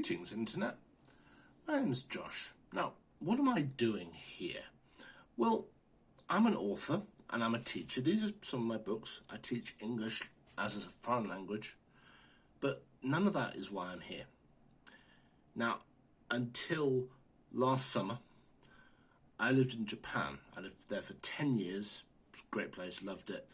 Greetings, Internet. My name's Josh. Now, what am I doing here? Well, I'm an author and I'm a teacher. These are some of my books. I teach English as a foreign language, but none of that is why I'm here. Now, until last summer, I lived in Japan. I lived there for 10 years. It was a great place, loved it.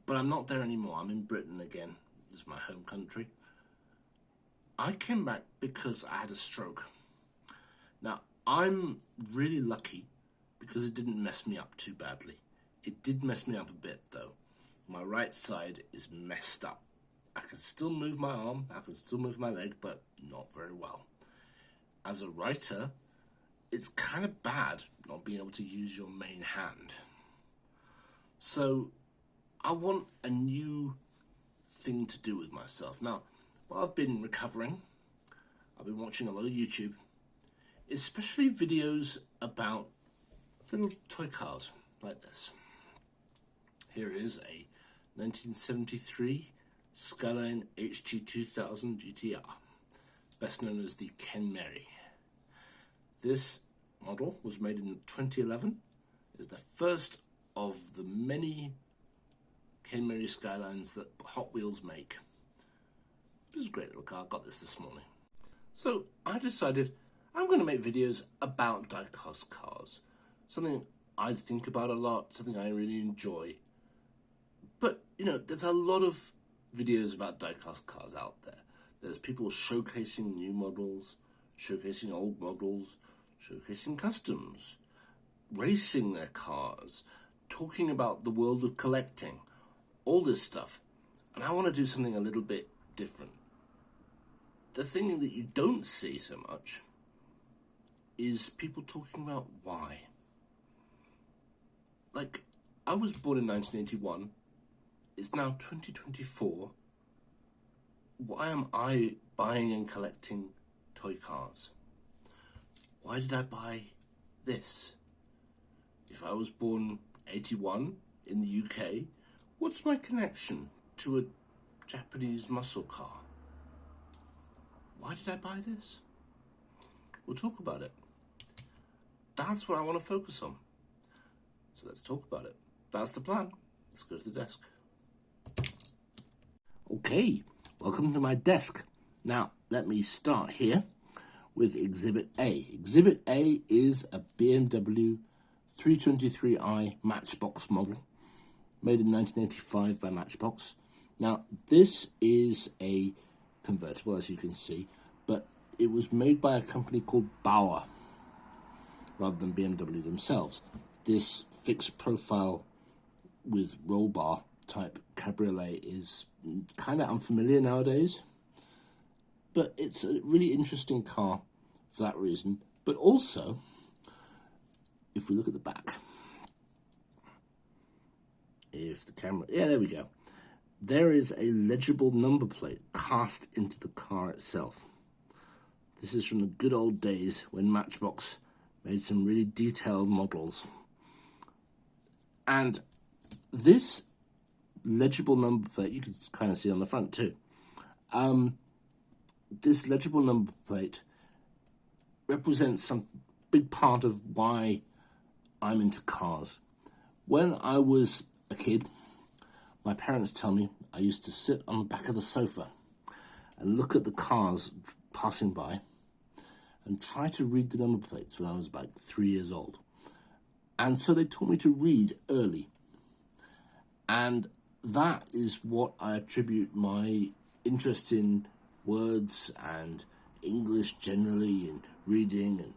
But I'm not there anymore. I'm in Britain again. This is my home country. I came back because I had a stroke. Now, I'm really lucky because it didn't mess me up too badly. It did mess me up a bit, though. My right side is messed up. I can still move my arm, I can still move my leg, but not very well. As a writer, it's kind of bad not being able to use your main hand. So, I want a new thing to do with myself. Now, while I've been recovering, I've been watching a lot of YouTube, especially videos about little toy cars like this. Here is a 1973 Skyline HT2000 GTR, best known as the Ken Mary. This model was made in 2011. It's the first of the many Ken Mary Skylines that Hot Wheels make. This is a great little car. I got this morning. So I decided I'm going to make videos about diecast cars. Something I think about a lot, something I really enjoy. But, you know, there's a lot of videos about diecast cars out there. There's people showcasing new models, showcasing old models, showcasing customs, racing their cars, talking about the world of collecting, all this stuff. And I want to do something a little bit different. The thing that you don't see so much is people talking about why. Like, I was born in 1981. It's now 2024. Why am I buying and collecting toy cars? Why did I buy this? If I was born 81 in the UK, what's my connection to a Japanese muscle car? Why did I buy this? We'll talk about it. That's what I want to focus on. So let's talk about it. That's the plan. Let's go to the desk. Okay, welcome to my desk. Now, let me start here with Exhibit A. Exhibit A is a BMW 323i Matchbox model, made in 1985 by Matchbox. Now, this is a convertible, as you can see, but it was made by a company called Bauer, rather than BMW themselves. This fixed profile with roll bar type cabriolet is kind of unfamiliar nowadays, but it's a really interesting car for that reason. But also, if we look at the back, if the camera, yeah, there we go. There is a legible number plate cast into the car itself. This is from the good old days when Matchbox made some really detailed models. And this legible number plate, you can kind of see on the front too. This legible number plate represents some big part of why I'm into cars. When I was a kid, my parents tell me I used to sit on the back of the sofa and look at the cars passing by and try to read the number plates when I was about 3 years old. And so they taught me to read early. And that is what I attribute my interest in words and English generally, and reading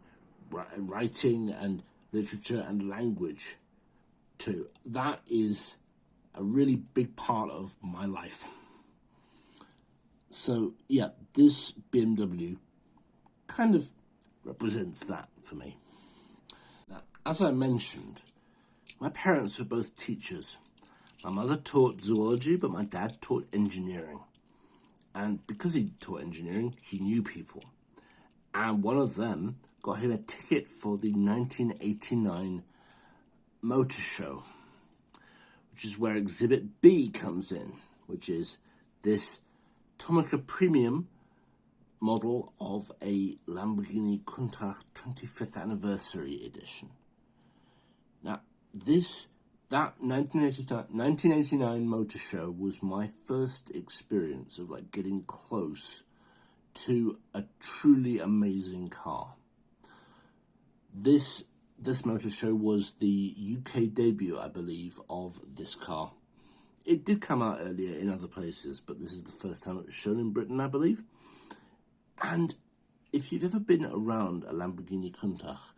and writing and literature and language to. That is a really big part of my life. So, yeah, this BMW kind of represents that for me. Now, as I mentioned, my parents were both teachers. My mother taught zoology, but my dad taught engineering. And because he taught engineering, he knew people. And one of them got him a ticket for the 1989 motor show, which is where Exhibit B comes in, which is this Tomica Premium model of a Lamborghini Countach 25th anniversary edition. Now, that 1989 motor show was my first experience of like getting close to a truly amazing car. This motor show was the UK debut, I believe, of this car. It did come out earlier in other places, but this is the first time it was shown in Britain, I believe. And if you've ever been around a Lamborghini Countach,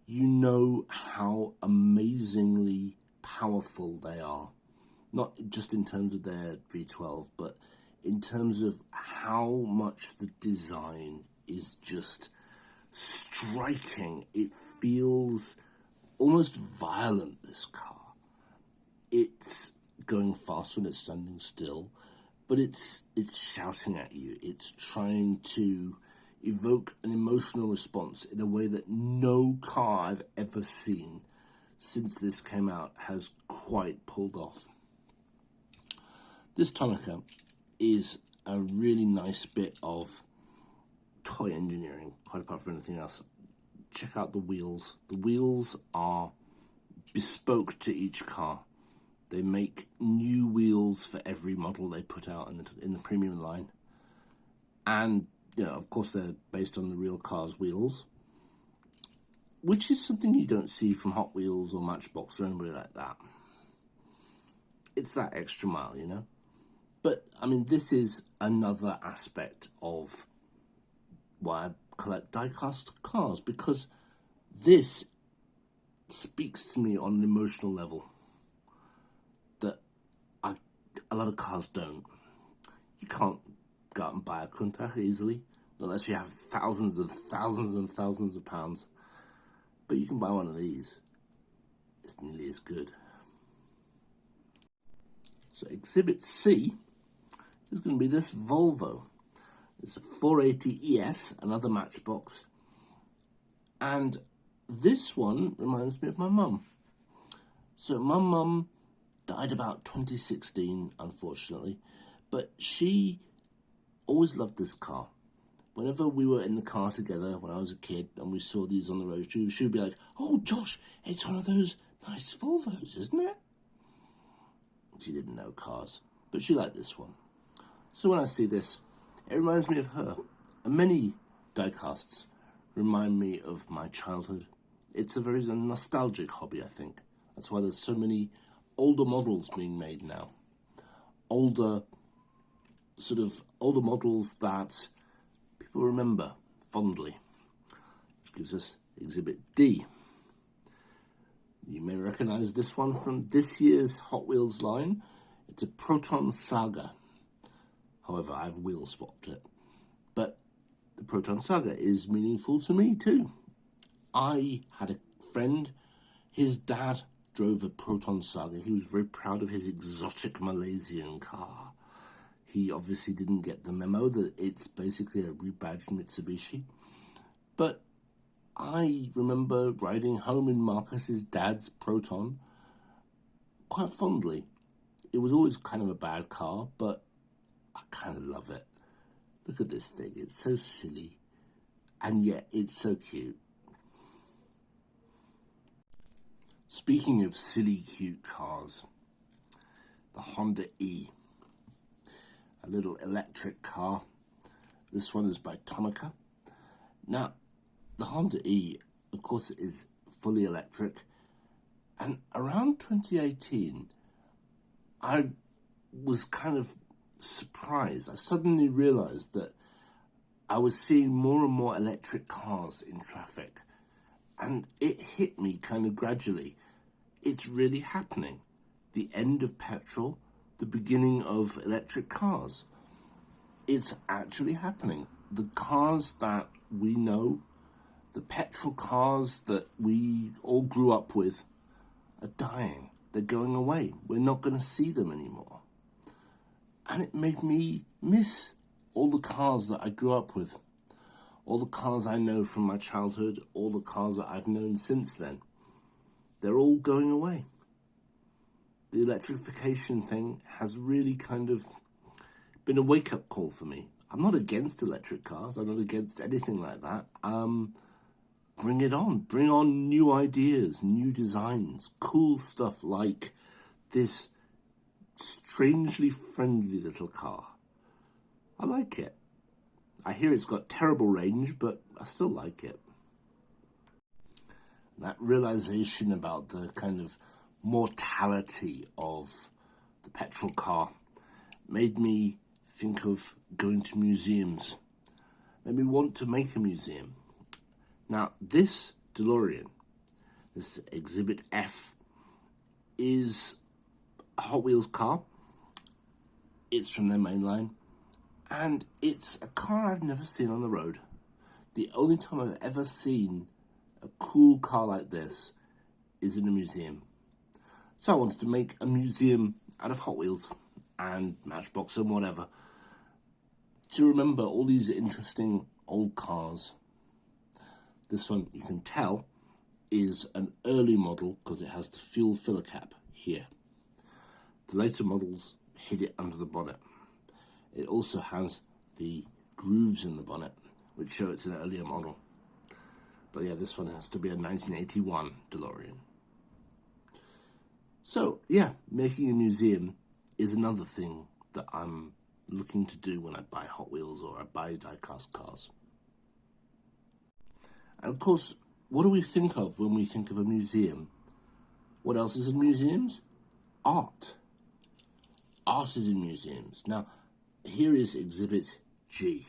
you know how amazingly powerful they are. Not just in terms of their V12, but in terms of how much the design is just striking. It feels almost violent, this car. It's going fast when it's standing still, but it's shouting at you. It's trying to evoke an emotional response in a way that no car I've ever seen since this came out has quite pulled off. This Tomica is a really nice bit of toy engineering, quite apart from anything else. Check out the wheels. The wheels are bespoke to each car. They make new wheels for every model they put out in the premium line. And, you know, of course, they're based on the real car's wheels, which is something you don't see from Hot Wheels or Matchbox or anybody like that. It's that extra mile, you know? But, I mean, this is another aspect of why I collect die-cast cars, because this speaks to me on an emotional level that a lot of cars don't. You can't go out and buy a Countach easily, unless you have thousands and thousands and thousands of pounds. But you can buy one of these. It's nearly as good. So Exhibit C is going to be this Volvo. It's a 480 ES, another Matchbox. And this one reminds me of my mum. So my mum died about 2016, unfortunately, but she always loved this car. Whenever we were in the car together when I was a kid and we saw these on the road, she would be like, "Oh, Josh, it's one of those nice Volvos, isn't it?" She didn't know cars, but she liked this one. So when I see this, it reminds me of her. And many die-casts remind me of my childhood. It's a very nostalgic hobby, I think. That's why there's so many older models being made now. Older models that people remember fondly. Which gives us Exhibit D. You may recognize this one from this year's Hot Wheels line. It's a Proton Saga. However, I've wheel swapped it. But the Proton Saga is meaningful to me too. I had a friend, his dad drove a Proton Saga. He was very proud of his exotic Malaysian car. He obviously didn't get the memo that it's basically a rebadged Mitsubishi. But I remember riding home in Marcus's dad's Proton quite fondly. It was always kind of a bad car, but I kind of love it. Look at this thing. It's so silly, and yet it's so cute. Speaking of silly, cute cars, the Honda E. A little electric car. This one is by Tomica. Now, the Honda E, of course, is fully electric. And around 2018, I was kind of surprised. I suddenly realized that I was seeing more and more electric cars in traffic. And it hit me kind of gradually. It's really happening. The end of petrol, the beginning of electric cars. It's actually happening. The cars that we know, the petrol cars that we all grew up with, are dying. They're going away. We're not going to see them anymore. And it made me miss all the cars that I grew up with. All the cars I know from my childhood, all the cars that I've known since then. They're all going away. The electrification thing has really kind of been a wake-up call for me. I'm not against electric cars. I'm not against anything like that. Bring it on. Bring on new ideas, new designs, cool stuff like this strangely friendly little car. I like it. I hear it's got terrible range, but I still like it. That realization about the kind of mortality of the petrol car made me think of going to museums. Made me want to make a museum. Now, this DeLorean, this Exhibit F, is a Hot Wheels car. It's from their main line, and it's a car I've never seen on the road. The only time I've ever seen a cool car like this is in a museum. So I wanted to make a museum out of Hot Wheels and Matchbox and whatever, to remember all these interesting old cars. This one, you can tell, is an early model because it has the fuel filler cap here. The later models hid it under the bonnet. It also has the grooves in the bonnet, which show it's an earlier model. But yeah, this one has to be a 1981 DeLorean. So yeah, making a museum is another thing that I'm looking to do when I buy Hot Wheels or I buy diecast cars. And of course, what do we think of when we think of a museum? What else is in museums? Art. Art is in museums. Now, here is Exhibit G.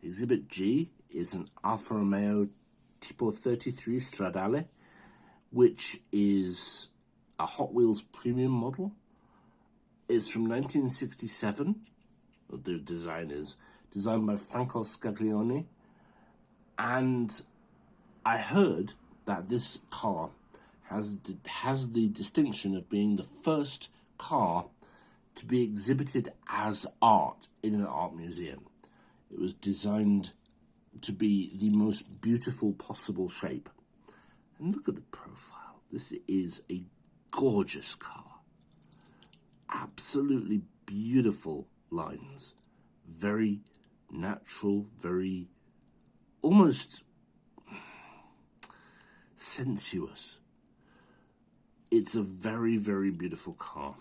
Exhibit G is an Alfa Romeo Tipo 33 Stradale, which is a Hot Wheels premium model. It's from 1967. The design is designed by Franco Scaglione. And I heard that this car has the distinction of being the first car to be exhibited as art in an art museum. It was designed to be the most beautiful possible shape. And look at the profile. This is a gorgeous car. Absolutely beautiful lines. Very natural, very almost sensuous. It's a very, very beautiful car.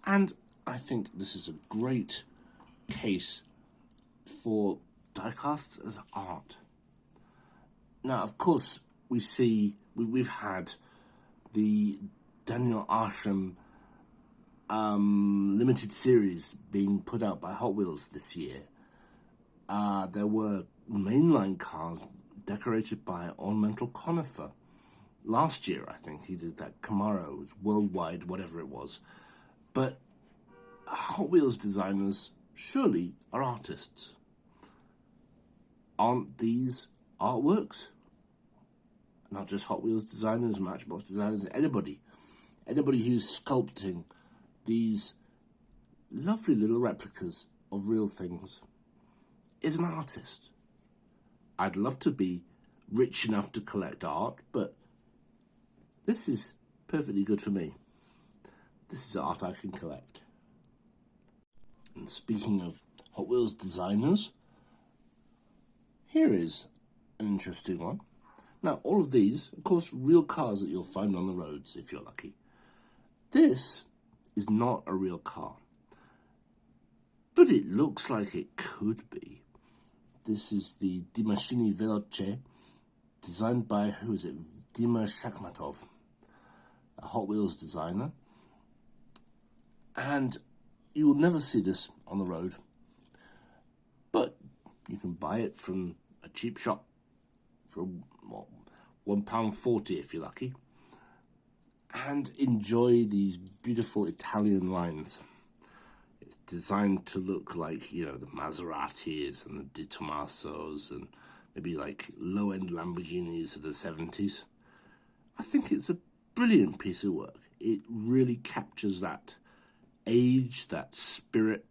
And I think this is a great case for diecasts as art. Now, of course, we've had the Daniel Arsham limited series being put out by Hot Wheels this year. There were mainline cars decorated by ornamental conifer. Last year, I think, he did that Camaro. It was worldwide, whatever it was. But Hot Wheels designers surely are artists. Aren't these artworks? Not just Hot Wheels designers, Matchbox designers, anybody who's sculpting these lovely little replicas of real things is an artist. I'd love to be rich enough to collect art, but this is perfectly good for me. This is art I can collect. And speaking of Hot Wheels designers, here is an interesting one. Now, all of these, of course, real cars that you'll find on the roads if you're lucky. This is not a real car, but it looks like it could be. This is the Dimashini Veloce, designed by, who is it, Dima Shakhmatov, a Hot Wheels designer. And you will never see this on the road, but you can buy it from a cheap shop for £1.40 if you're lucky, and enjoy these beautiful Italian lines. It's designed to look like, you know, the Maseratis and the Di Tomasos and maybe like low-end Lamborghinis of the 70s. I think it's a brilliant piece of work. It really captures that age, that spirit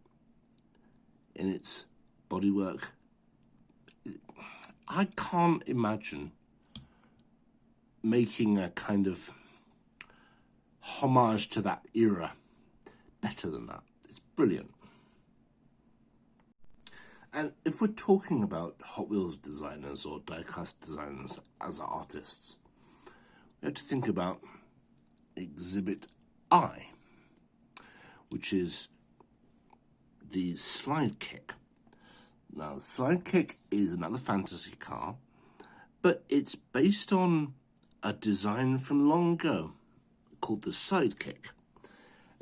in its bodywork. I can't imagine making a kind of homage to that era better than that. It's brilliant. And if we're talking about Hot Wheels designers or diecast designers as artists, we have to think about Exhibit I, which is the slide kick. Now, the slide kick is another fantasy car, but it's based on a design from long ago called the sidekick.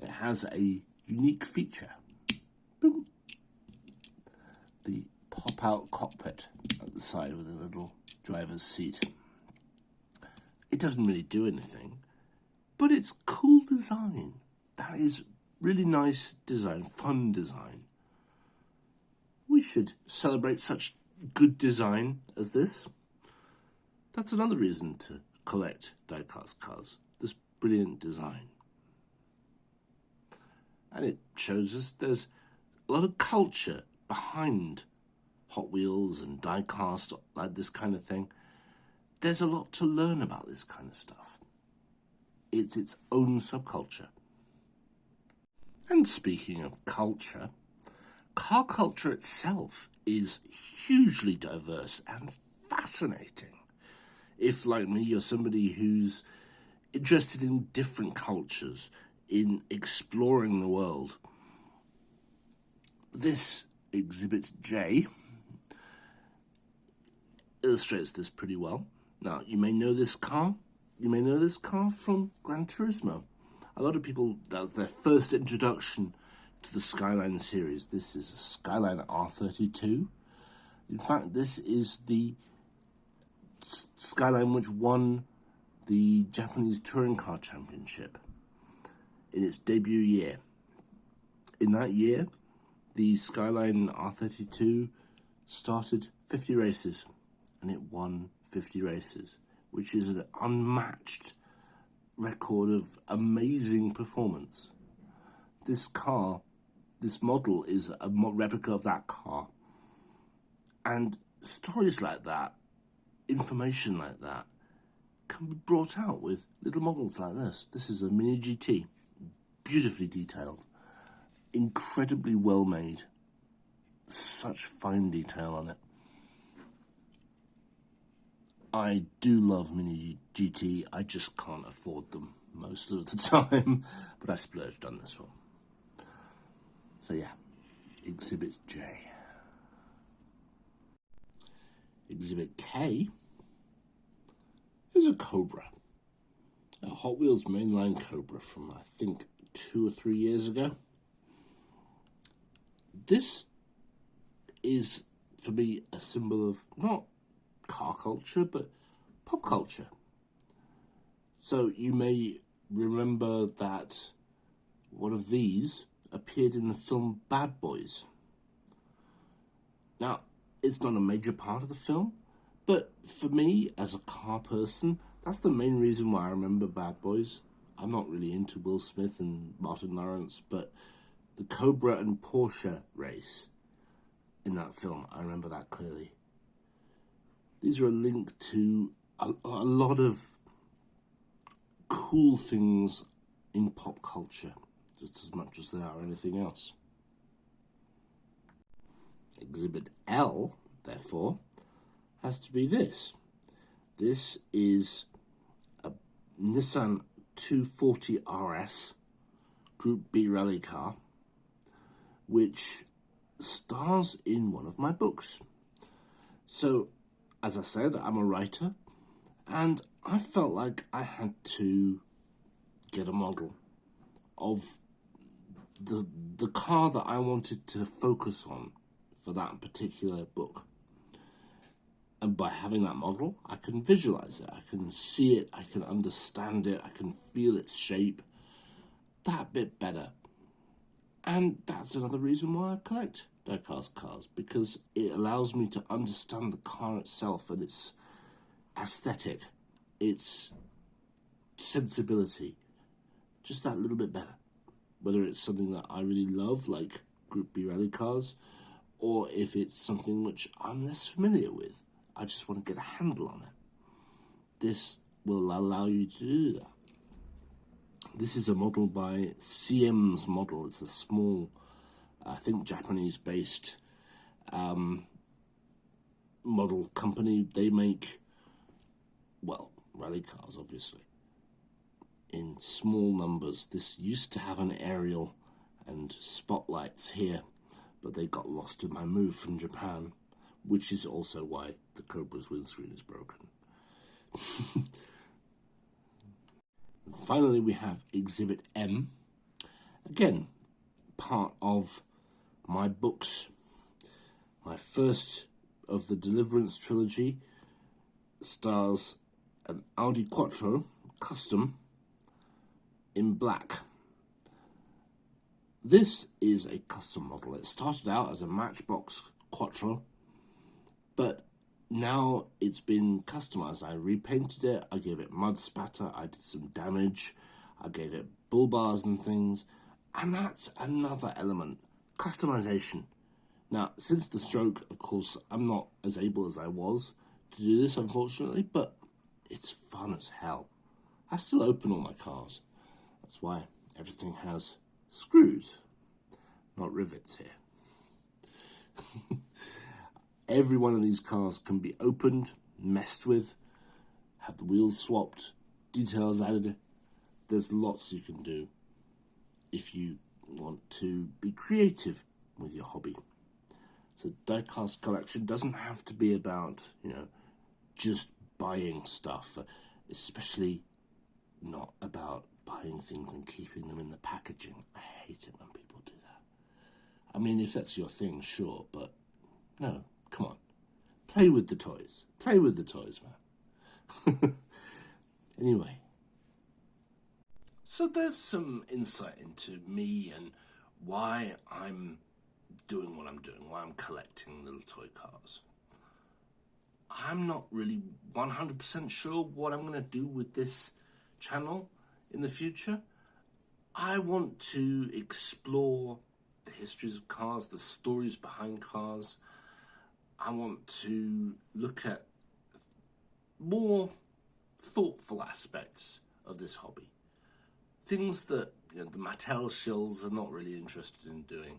It has a unique feature. Boom. The pop-out cockpit at the side with a little driver's seat. It doesn't really do anything, but it's cool design. That is really nice design, fun design. We should celebrate such good design as this. That's another reason to collect diecast cars, this brilliant design. And it shows us there's a lot of culture behind Hot Wheels and diecast, like this kind of thing. There's a lot to learn about this kind of stuff. It's its own subculture. And speaking of culture, car culture itself is hugely diverse and fascinating. If, like me, you're somebody who's interested in different cultures, in exploring the world, this Exhibit J illustrates this pretty well. Now, you may know this car. You may know this car from Gran Turismo. A lot of people, that's their first introduction to the Skyline series. This is a Skyline R32. In fact, this is the Skyline which won the Japanese Touring Car Championship in its debut year. In that year, the Skyline R32 started 50 races, and it won 50 races, which is an unmatched record of amazing performance. This car, this model, is a replica of that car. And stories like that, information like that, can be brought out with little models like this. This is a Mini GT, beautifully detailed, incredibly well made, such fine detail on it. I do love Mini GT, I just can't afford them most of the time, but I splurged on this one. So yeah, Exhibit J. Exhibit K is a Cobra, a Hot Wheels mainline Cobra from, I think, 2 or 3 years ago. This is, for me, a symbol of not car culture, but pop culture. So you may remember that one of these appeared in the film Bad Boys. Now, it's not a major part of the film, but for me, as a car person, that's the main reason why I remember Bad Boys. I'm not really into Will Smith and Martin Lawrence, but the Cobra and Porsche race in that film, I remember that clearly. These are a link to a lot of cool things in pop culture, just as much as they are anything else. Exhibit L, therefore, has to be this. This is a Nissan 240 RS Group B rally car, which stars in one of my books. So, as I said, I'm a writer, and I felt like I had to get a model of the car that I wanted to focus on for that particular book. And by having that model, I can visualize it, I can see it, I can understand it, I can feel its shape that bit better. And that's another reason why I collect diecast cars, because it allows me to understand the car itself and its aesthetic, its sensibility, just that little bit better. Whether it's something that I really love, like Group B rally cars, or if it's something which I'm less familiar with, I just want to get a handle on it. This will allow you to do that. This is a model by CM's Model. It's a small, I think, Japanese-based model company. They make, well, rally cars, obviously, in small numbers. This used to have an aerial and spotlights here, but they got lost in my move from Japan, which is also why the Cobra's windscreen is broken. Finally, we have Exhibit M. Again, part of my books. My first of the Deliverance trilogy stars an Audi Quattro Custom in black. This is a custom model. It started out as a Matchbox Quattro, but now it's been customized. I repainted it, I gave it mud spatter, I did some damage, I gave it bull bars and things, and that's another element, customization. Now, since the stroke, of course, I'm not as able as I was to do this, unfortunately, but it's fun as hell. I still open all my cars. That's why everything has screws, not rivets here. Every one of these cars can be opened, messed with, have the wheels swapped, details added. There's lots you can do if you want to be creative with your hobby. So diecast collection doesn't have to be about, just buying stuff, especially not about buying things and keeping them in the packaging. I hate it when people do that. I mean, if that's your thing, sure, but no, come on. Play with the toys. Play with the toys, man. Anyway. So there's some insight into me and why I'm doing what I'm doing, why I'm collecting little toy cars. I'm not really 100% sure what I'm going to do with this channel in the future. I want to explore the histories of cars, the stories behind cars. I want to look at more thoughtful aspects of this hobby. Things that the Mattel shills are not really interested in doing.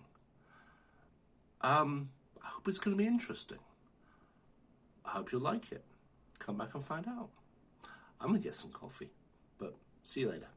I hope it's going to be interesting. I hope you'll like it. Come back and find out. I'm going to get some coffee, but see you later.